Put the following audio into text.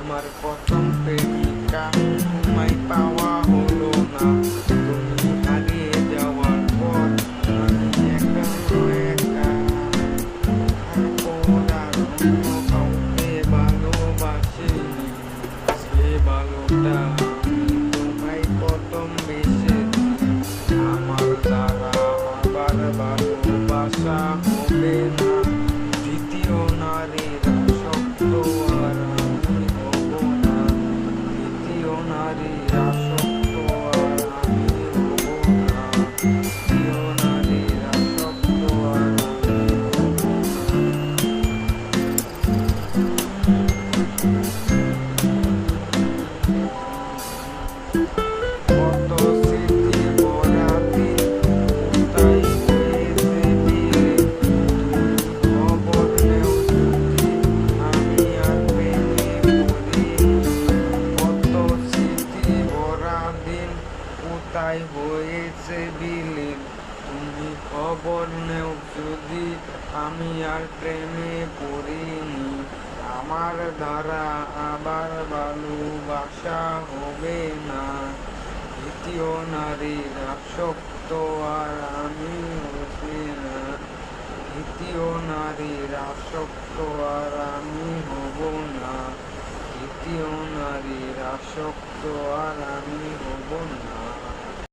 আমার প্রথম প্রেমিকা, তোমায় পাওয়া হলো না। তুমি হারিয়ে যাওয়ার পর আমি একা একা। তারপর আর অন্য কাউকে ভালোবাসিনি, সে ভালোটা আমি তোমায় প্রথম বেসেছি। আমার দ্বারা আবার ভালোবাসা হবে না, দ্বিতীয় নারীর আসক্ত আর আমি হব না, দ্বিতীয় নারীর আসক্ত আর আমি হব না, দ্বিতীয় নারীর আসক্ত আর আমি হব না। কত স্মৃতি ভরা দিন, কোথায় হয়েছে বিয়ে, খবর নেও যদি আমি আর প্রেমে পড়িনি। কত স্মৃতি ভরা দিন, কোথায় হয়েছে বিলীন, তুমি খবর নেও যদি আমি আর প্রেমে পড়িনি। আমার দ্বারা আবার ভালোবাসা হবে না, দ্বিতীয় নারীর আসক্ত আর আমি হতে না, দ্বিতীয় নারীর আসক্ত আর আমি হব না, দ্বিতীয় নারীর আসক্ত আর আমি হব না।